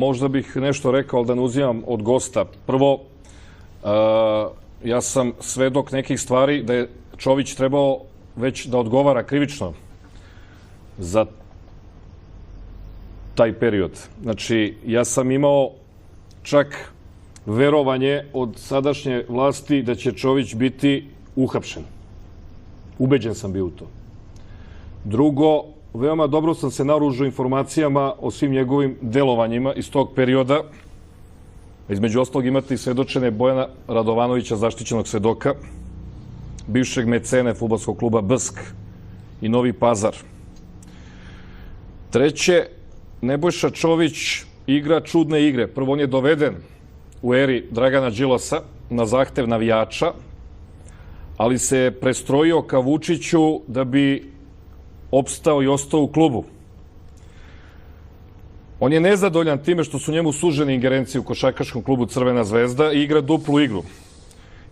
Možda bih nešto rekao, ali da ne uzimam od gosta. Prvo, ja sam svedok nekih stvari da je Čović trebao već da odgovara krivično za taj period. Znači, ja sam imao čak verovanje od sadašnje vlasti da će Čović biti uhapšen. Ubeđen sam bio u to. Drugo, veoma dobro sam se naoružao informacijama o svim njegovim delovanjima iz tog perioda. Između ostalog imate i svedočene Bojana Radovanovića, zaštićenog svedoka, bivšeg mecene fudbalskog kluba BSK i Novi Pazar. Treće, Nebojša Čović igra čudne igre. Prvo, on je doveden u eri Dragana Đilasa na zahtev navijača, ali se je prestrojio ka Vučiću da bi opstao i ostao u klubu. On je nezadovoljan time što su njemu sužene ingerencije u košarkaškom klubu Crvena zvezda i igra duplu igru.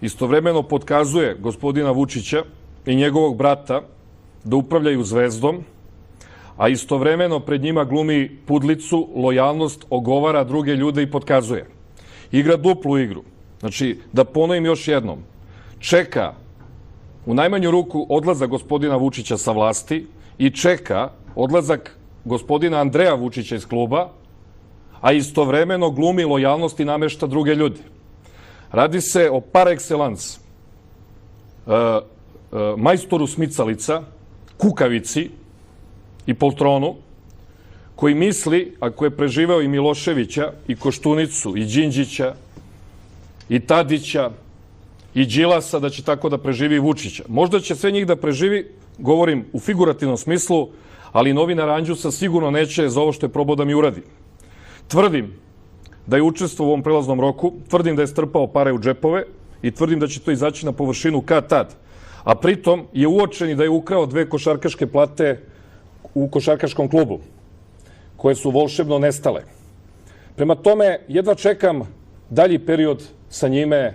Istovremeno potkazuje gospodina Vučića i njegovog brata da upravljaju Zvezdom, a istovremeno pred njima glumi pudlicu, lojalnost, ogovara druge ljude i potkazuje. Igra duplu igru. Znači, da ponovim još jednom, čeka u najmanju ruku odlazak gospodina Vučića sa vlasti i čeka odlazak gospodina Andreja Vučića iz kluba, a istovremeno glumi lojalnost i namešta druge ljude. Radi se o par excellence majstoru smicalica, kukavici i poltronu, koji misli, ako je preživeo i Miloševića, i Koštunicu, i Đinđića, i Tadića, i Đilasa, da će tako da preživi i Vučića. Možda će sve njih da preživi, govorim u figurativnom smislu, ali novinar Anđusa sigurno neće za ovo što je probao da mi uradi. Tvrdim da je učestvovao u ovom prelaznom roku, tvrdim da je strpao pare u džepove i tvrdim da će to izaći na površinu kad tad. A pritom je uočen i da je ukrao 2 košarkaške plate u košarkaškom klubu, koje su volšebno nestale. Prema tome, jedva čekam dalji period sa njime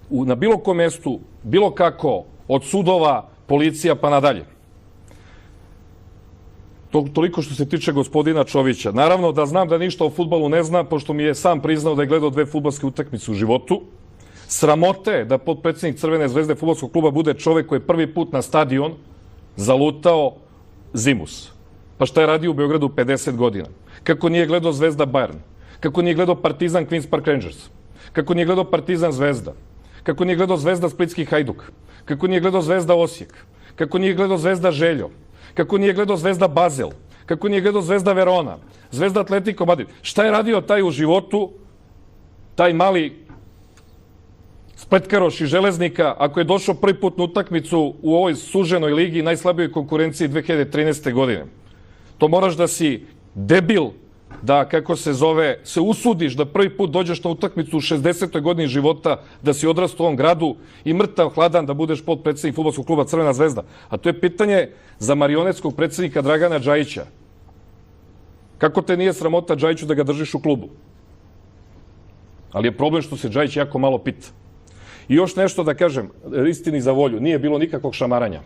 na bilo kom mestu, bilo kako, od sudova, policija pa nadalje. Toliko što se tiče gospodina Čovića. Naravno da znam da ništa o fudbalu ne zna, pošto mi je sam priznao da je gledao 2 fudbalske utakmice u životu. Sramote da potpredsednik Crvene zvezde fudbalskog kluba bude čovek koji je prvi put na stadion zalutao zimus. Pa šta je radio u Beogradu 50 godina? Kako nije gledao Zvezda Bayern? Kako nije gledao Partizan Queens Park Rangers? Kako nije gledao Partizan Zvezda? Kako nije gledao Zvezda Splitski Hajduk? Kako nije gledao Zvezda Osijek? Kako nije gledao Zvezda Željo? Kako nije gledao Zvezda Bazel? Kako nije gledao Zvezda Verona? Zvezda Atletico Madrid? Šta je radio taj u životu, taj mali spletkaroš iz Železnika, ako je došao prvi put na utakmicu u ovoj suženoj ligi, najslabijoj konkurenciji 2013. godine? To moraš da si debil, da, kako se zove, se usudiš da prvi put dođeš na utakmicu u 60. godini života, da si odrastao u ovom gradu i mrtav hladan da budeš potpredsednik fudbalskog kluba Crvena zvezda. A to je pitanje za marionetskog predsednika Dragana Džajića. Kako te nije sramota, Džajiću, da ga držiš u klubu? Ali je problem što se Džajić jako malo pita. I još nešto da kažem, istini za volju, nije bilo nikakvog šamaranja.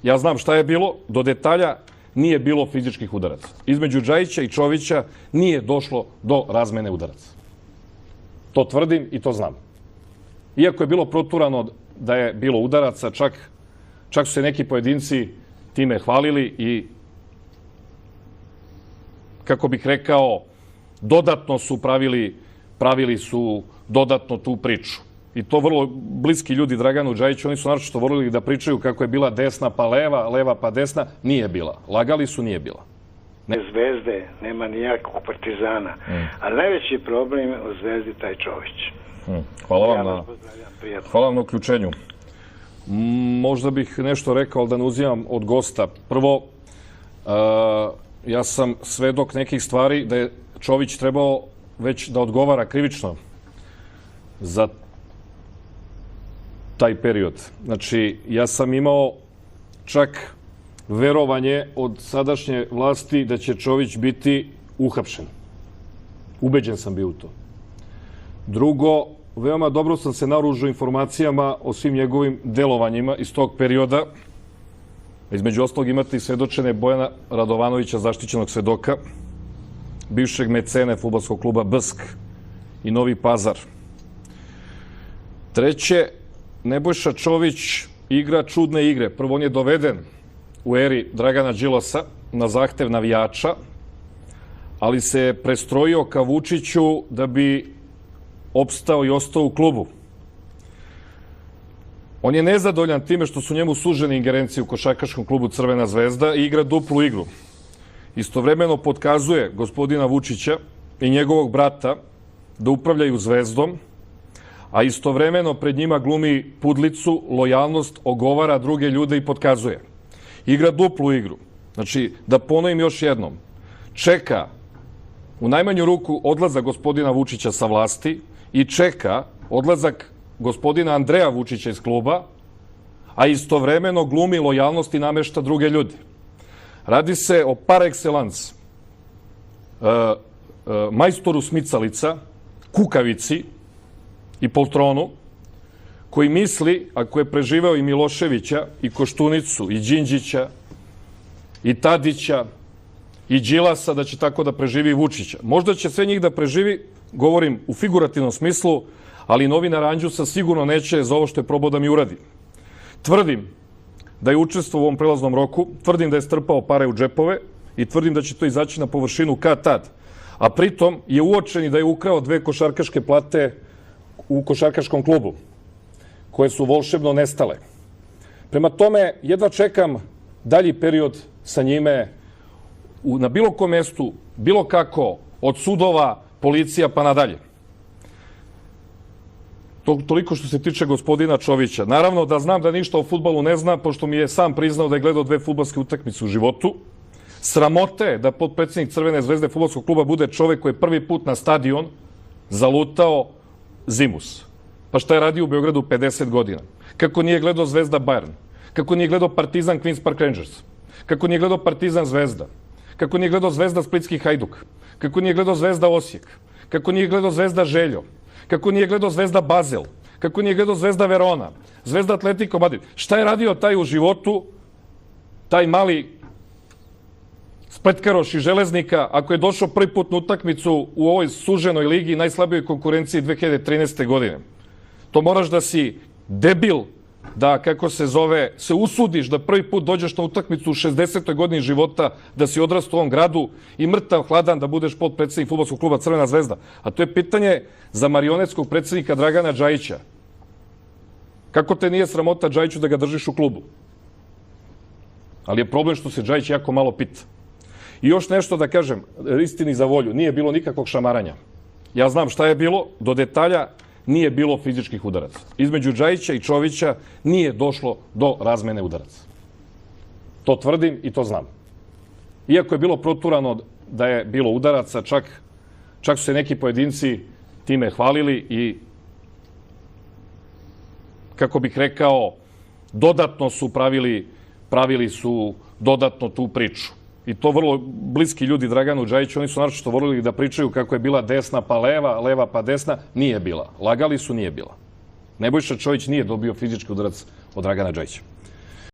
Ja znam šta je bilo, do detalja nije bilo fizičkih udaraca. Između Džajića i Čovića nije došlo do razmene udaraca. To tvrdim i to znam. Iako je bilo proturano da je bilo udaraca, čak su se neki pojedinci time hvalili i, kako bih rekao, dodatno su pravili su dodatno tu priču. I to vrlo bliski ljudi Draganu Džajiću, oni su naročito volili da pričaju kako je bila desna pa leva, leva pa desna. Nije bila. Lagali su, nije bila. Zvezde, nema nijakog Partizana. Ali najveći problem je u Zvezdi taj Čović. Hvala vam na uključenju. Možda bih nešto rekao, ali da ne uzimam od gosta. Prvo, ja sam svedok nekih stvari da je Čović trebao već da odgovara krivično za taj period. Znači, ja sam imao čak verovanje od sadašnje vlasti da će Čović biti uhapšen. Ubeđen sam bio u to. Drugo, veoma dobro sam se naoružao informacijama o svim njegovim delovanjima iz tog perioda. Između ostalog imate i svedočene Bojana Radovanovića, zaštićenog svedoka, bivšeg mecene fudbalskog kluba BSK i Novi Pazar. Treće, Nebojša Čović igra čudne igre. Prvo, on je doveden u eri Dragana Đilasa na zahtev navijača, ali se prestrojio ka Vučiću da bi opstao i ostao u klubu. On je nezadovoljan time što su njemu sužene ingerencije u košarkaškom klubu Crvena zvezda i igra duplu igru. Istovremeno potkazuje gospodina Vučića i njegovog brata da upravljaju Zvezdom, a istovremeno pred njima glumi pudlicu, lojalnost, ogovara druge ljude i potkazuje. Igra duplu igru. Znači, da ponovim još jednom, čeka u najmanju ruku odlazak gospodina Vučića sa vlasti i čeka odlazak gospodina Andreja Vučića iz kluba, a istovremeno glumi lojalnost i namešta druge ljude. Radi se o par excellence majstoru smicalica, kukavici i poltronu, koji misli, ako je preživeo i Miloševića, i Koštunicu, i Đinđića, i Tadića, i Đilasa, da će tako da preživi i Vučića. Možda će sve njih da preživi, govorim u figurativnom smislu, ali novinar Anđusa sigurno neće za ovo što je probao da mi uradi. Tvrdim da je učestvovao u ovom prelaznom roku, tvrdim da je strpao pare u džepove i tvrdim da će to izaći na površinu kad tad. A pritom je uočen i da je ukrao 2 košarkaške plate u košarkaškom klubu, koje su volšebno nestale. Prema tome, jedva čekam dalji period sa njime na bilo kom mestu, bilo kako, od sudova, policija pa nadalje. Toliko što se tiče gospodina Čovića. Naravno da znam da ništa o fudbalu ne zna, pošto mi je sam priznao da je gledao 2 fudbalske utakmice u životu. Sramote je da potpredsednik Crvene zvezde fudbalskog kluba bude čovek koji je prvi put na stadion zalutao zimus. Pa šta je radio u Beogradu 50 godina? Kako nije gledao Zvezda Bayern? Kako nije gledao Partizan Queens Park Rangers? Kako nije gledao Partizan Zvezda? Kako nije gledao Zvezda Splitski Hajduk? Kako nije gledao Zvezda Osijek? Kako nije gledao Zvezda Željo? Kako nije gledao Zvezda Basel? Kako nije gledao Zvezda Verona? Zvezda Atletico Madrid? Šta je radio taj u životu, taj mali spletkaroš iz Železnika, ako je došao prvi put na utakmicu u ovoj suženoj ligi, najslabijoj konkurenciji 2013. godine? To moraš da si debil, da, kako se zove, se usudiš da prvi put dođeš na utakmicu u 60. godini života, da si odrastao u ovom gradu i mrtav hladan da budeš potpredsednik fudbalskog kluba Crvena zvezda. A to je pitanje za marionetskog predsednika Dragana Džajića. Kako te nije sramota, Džajiću, da ga držiš u klubu? Ali je problem što se Džajić jako malo pita. I još nešto da kažem, istini za volju, nije bilo nikakvog šamaranja. Ja znam šta je bilo, do detalja nije bilo fizičkih udaraca. Između Džajića i Čovića nije došlo do razmene udaraca. To tvrdim i to znam. Iako je bilo proturano da je bilo udaraca, čak su se neki pojedinci time hvalili i, kako bih rekao, dodatno su pravili su dodatno tu priču. I to vrlo bliski ljudi Draganu Džajiću, oni su naročito volili da pričaju kako je bila desna pa leva, leva pa desna. Nije bila. Lagali su, nije bila. Nebojša Čović nije dobio fizički udarac od Dragana Džajića.